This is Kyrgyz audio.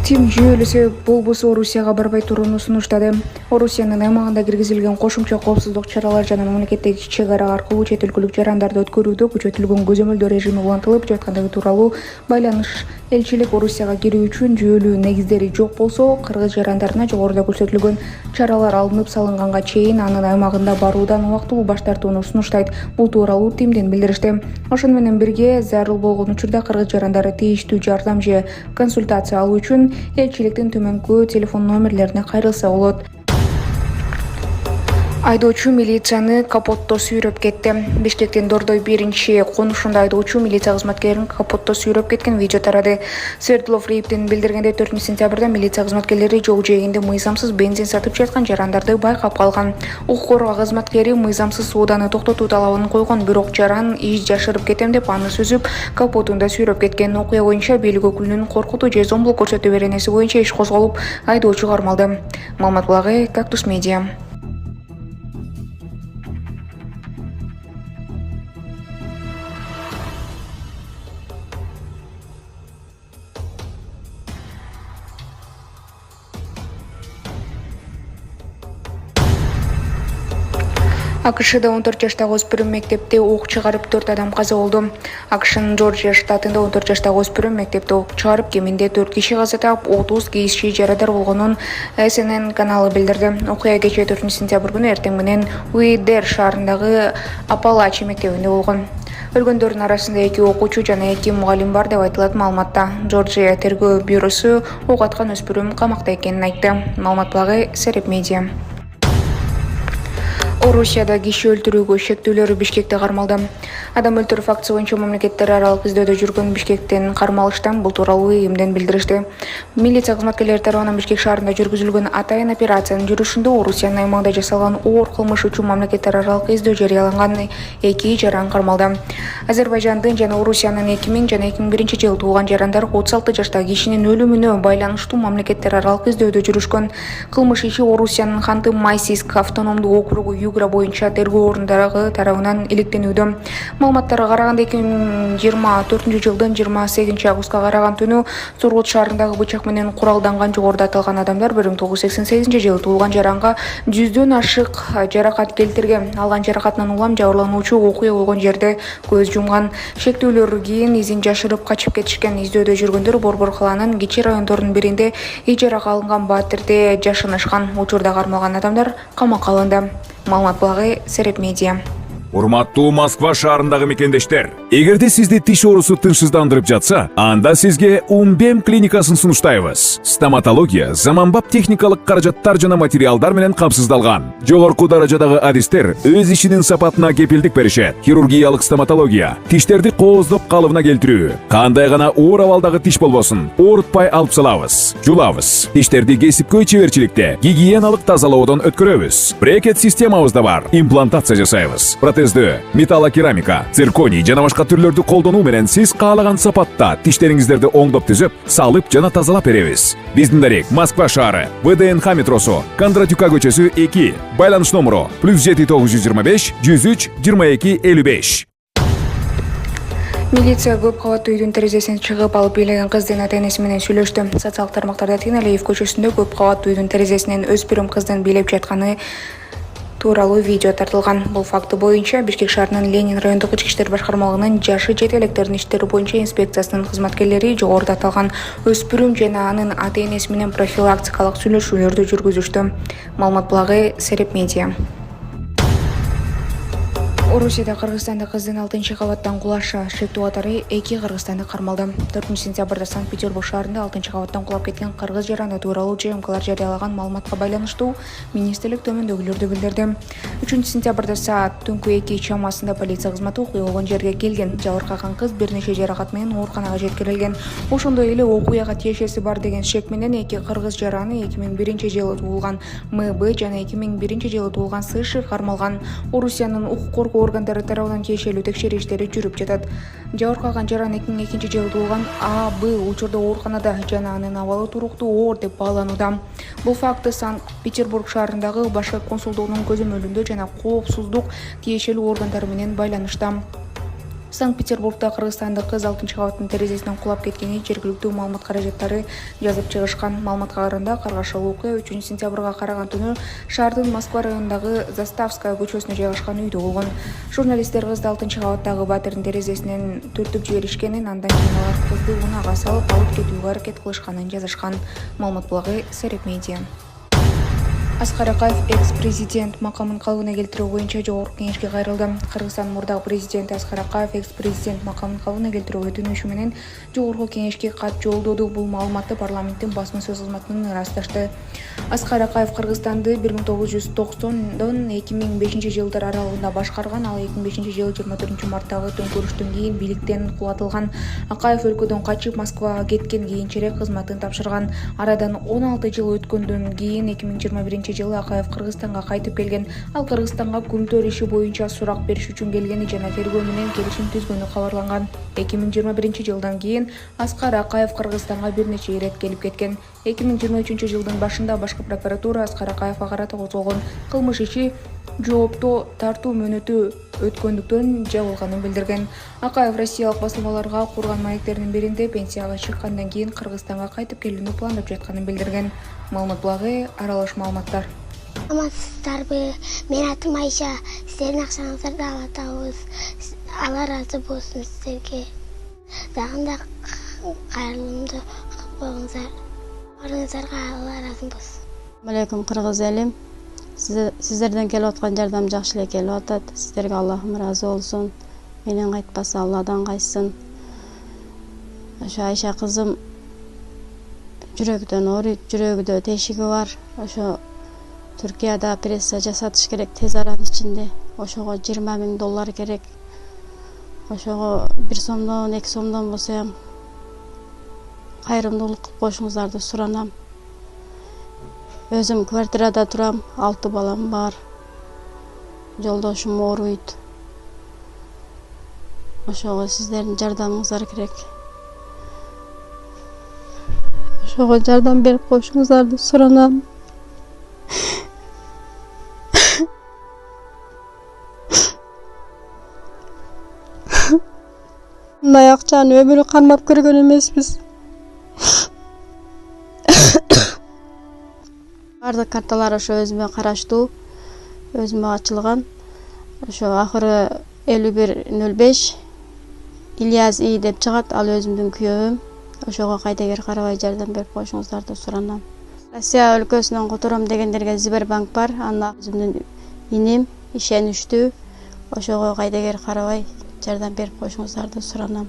Тим жүйөлүсү болбосо Орусияга барбай турууну сунуштады. Орусиянын аймагында киргизилген кошумча коопсуздук чаралары жана мамлекеттик чек ара аркылуу чет өлкөлүк жарандарды өткөрүүдө күчөтүлгөн көзөмөлдөө режими улантылып жаткандыгы тууралуу байланыш. Элчилик Орусияга кирүү үчүн жүйөлүү негиздери жок болсо, кыргыз жарандарына жогоруда көрсөтүлгөн чаралар алынып салынганга чейин анын аймагында баруудан убактылуу баш тартууну сунуштайт. Бул тууралуу Тимден билдиришти. Ошону менен бирге зарыл болгон учурда кыргыз жарандары тийиштүү жардам же консультация алуу үчүн элчиликтин төмөнкү телефон номерлерине кайрылса болот. Айдоочу милицияны капотто сүйрөп кетти. Бишкектин Дордой биринчи конушунда айдоочу милиция кызматкерин капотто сүйрөп кеткен видео тарады. Свердлов Рейптин билдиргенде 4-сентябрда милиция кызматкерлери жол жээгинде мыйзамсыз бензин сатып жаткан жарандарды байкап калган. Укук коргоо кызматкери мыйзамсыз сооданы токтотуу талабын койгон, бирок жаран жашырып кетем деп аны сүзүп, капотунда сүйрөп кеткен. Окуя боюнча бийлик өкүлүнүн коркутуу же зомбулук көрсөтүү беренеси боюнча иш козголуп, айдоочу кармалды. Маалымат булагы Кактус Медиа. АКШда 14 жаштагы өспүрүм мектепте ок чыгарып 4 адам каза болду. АКШнын Жоржия штатында 14 жаштагы өспүрүм мектепте ок чыгарып кеминде 4 киши каза таап, 30 киши жарадар болгонун СНН каналы билдирди. Окуя кечээ 4-сентябрь күнү эртең менен Уидер шаарындагы Апалачи мектебинде болгон. Өлгөндөрдүн арасында 2 окуучу жана 2 мугалим бар деп айтылат маалыматта. Жоржия тергөө бюросу ок аткан өспүрүм камакта экенин айтты. Маалымат булагы Сереп Медиа. Орусияда киши өлтүрүүгө шектүүлөр Бишкекте кармалды. Адам өлтүрүү фактысы боюнча мамлекеттер аралык издөөдө жүргөн Бишкектен кармалыштан бул тууралуу ИИМден билдиришти. Милиция кызматкерлери тарабынан Бишкек шаарында жүргүзүлгөн атайын операциянын жүрүшүндө Орусиянын аймагында жасалган оор кылмыш үчүн мамлекеттер аралык издөө жарыяланган 2 жаран кармалды. Азербайжандын жана Орусиянын 2000 жана 2001 жылы туулган жарандар 36 жаштагы кишинин өлүмүнө байланыштуу мамлекеттер аралык издөөдө жүрүшкөн. Кылмыш иши Орусиянын Ханты-Мансийск автономдук округу Югра боюнча тергөө орундарыгы тарабынан иликтенүүдө. Маалыматтарга караганда 2024 жылдын 28 августка караган түнү Сургут шаарындагы бычак менен куралданган жогоруда аталган адамдар 1988 жылы туулган жаранга 100дөн ашык жаракат келтирген. Алган жаракатынан улам жабырлануучу окуя болгон жерде көз жумган. Шектүүлөр кийин изин жашырып качып кетишкен. Издөөдө жүргөндөр Борбор калаанын кичи райондорунун биринде ижарага алынган батирде жашынышкан. Учурда кармалган адамдар камакка алынды. Маалымат булагы Сереп Медиа. Урматтуу Москва шаарындагы мекендештер, эгерде сизди тиш оорусу тынчсыздандырып жатса, анда сизге Унбем клиникасын сунуштайбыз. Стоматология заманбап техникалык каражаттар жана материалдар менен камсыздалган. Жогорку даражадагы адистер өз ишинин сапатына кепилдик беришет. Хирургиялык стоматология, тиштерди кооздоп калыбына келтирүү, кандай гана оор абалдагы тиш болбосун, оорутпай алып салабыз, жулабыз. Тиштерди кесипкөй чеберчиликте, гигиеналык тазалоодон өткөрөбүз. Брекет системабыз да бар, имплантация жасайбыз. Металлокерамика, цирконий жана башка түрлөрдү колдонуу менен сиз каалаган сапатта тиштериңиздерди оңдоп түзөп, салып жана тазалап беребиз. Биздин дарек Москва шаары, ВДНХ метросу, Кондратюка көчөсү 2, байланыш номеру +7 925 103 22 55. Милиция көп кабаттуу үйдүн терезесине чыгып алып бийлеген кыздын ата-энеси менен сүйлөштү. Социалдык тармактарда Тиналиев көчөсүндө көп кабаттуу үйдүн терезесинен өспүрүм кыздын бийлеп жатканы тууралуу видео тартылган. Бул факты боюнча Бишкек шаарынын Ленин райондук ички иштер башкармалыгынын жашы жет электердин иштери боюнча инспекциясынын кызматкерлери жогоруда аталган өспүрүм жана анын ата-энеси менен профилактикалык сүйлөшүүлөрдү жүргүзүштү. Маалымат булагы Сереп Медиа. Орусияда Кыргызстанда кыздын 6 кабаттан кулашы шектүү катары 2 кыргызстандык кармалды. 4-сентябрда Санкт-Петербург шаарында 6 кабаттан кулап кеткен кыргыз жараны тууралуу ЖМКлар жарыялаган маалыматка байланыштуу министрлик төмөндөгүлөрдү билдирди. 3-сентябрда саат түнкү 2 чамасында полиция кызматы окуя болгон жерге келген. Жабыркаган кыз бир нече жаракат менен ооруканага жеткирилген. Ошондой эле окуяга тиешеси бар деген шек менен 2 кыргыз жараны 2001 жылы туулган МБ жана 2001 жылы туулган СШ кармалган. Орусиянын укук коргоо органдары тарабынан тиешелүү текшерүү иштери жүрүп жатат. Жабыркаган жаран 2002 жылы туулган АБ учурда ооруканада жана анын абалы туруктуу оор деп бааланууда. Бул факты Санкт-Петербург шаарындагы башкы консулдугунун көзөмөлүндө жана коопсуздук тиешелүү органдары менен байланышта. Санкт-Петербургда кыргызстандык кыз 6-кабаттын терезесинен кулап кеткени жергиликтүү маалымат каражаттары жазып чыгышкан. Маалыматка караганда, каргашыл окуя 3-сентябрга караган түнү шаардын Москва районундагы Заставская көчөсүнө жайгашкан үйдө болгон. Журналисттер кызды 6-кабаттагы батирдин терезесинен түртүп жиберишкенин, андан кийин алар кызды унаага салып алып кетүүгө аракет кылышканын жазышкан. Маалымат булагы Сереп Медиа. Аскар Акаев экс-президент макамын калыбына келтирүү боюнча жогорку кеңешке кайрылды. Кыргызстандын мурдагы президенти Аскар Акаев экс-президент макамын калыбына келтирүү өтүнүшү менен жогорку кеңешке кат жолдоду. Бул маалыматты парламенттин басма сөз кызматынан ырасташты. Аскар Акаев Кыргызстанды 1990-дон 2005-жылдар аралыгында башкарган. Ал 2005-жылы 24-марттагы төңкөрүштөн кийин бийликтен кулатылган. Акаев өлкөдөн качып Москвага кеткен, кийинчерээк кызматын тапшырган. Арадан 16 жыл өткөндөн кийин 2021-жылы Акаев Кыргызстанга кайтып келген. Ал Кыргызстанга күнтөр иши боюнча сурак бериш үчүн келгени жана тергөө менен келишим түзгөнү кабарланган. 2021-жылдан кийин Аскар Акаев Кыргызстанга бир нече ирет келип кеткен. 2023-жылдын башында башкы прокуратура Аскар Акаевга карата козголгон кылмыш иши жооптоо тартуу мөөнөтү өткөндүктөн жабылганын билдирген. Акаев россиялык басылмаларга курган маектердин биринде пенсияга чыккандан кийин Кыргызстанга кайтып келүүнү пландап жатканын билдирген. Маалымат булагы Аралаш маалыматтар. Амансыздарбы? Мен атым Айша. Сиздердин акчаңыздарды ала атабыз. Алла ыраазы болсун сиздерге. Дагында кайрылымды кылып коюңуздар. Барыңыздарга Алла ыраазы болсун. Алейкум кыргыз элим. Сиздерден келип аткан жардам жакшы эле келип атат. Сиздерге Аллахым ыраазы болсун. Менен кайтпаса Алладан кайтсын. Ошо Айша кызым жүрөгүдөн ооруйт, жүрөгүдө тешиги бар. Ошо Түркияда операция жасатыш керек тез аранын ичинде. Ошого $20,000 керек. Ошого 1 сомдон, 2 сомдон болсо ham кайрымдуулук кылып коюшуңуздарды суранам. Өзүм квартирада турам, 6 балам бар. Жолдошум ооруйт. Ошого сиздердин жардамыңыздар керек. Ошого жардам берип коюшуңуздарды суранам. Мындай акчаны өмүрү кармап көргөн эмеспиз. Бардык карталар ошо өзүмө караштуу, өзүмө ачылган. Ошо акыры 5105 Ильяз И деп чыгат, ал өзүмдүн күйөөм. Ошого кайдагер карабай жардам берип коюшуңуздарды суранам. Россия өлкөсүнөн котором дегендерге Сбербанк бар, анда өзүмдүн иним ишеничтүү. Ошого кайдагер карабай жардам берип коюшуңуздарды суранам.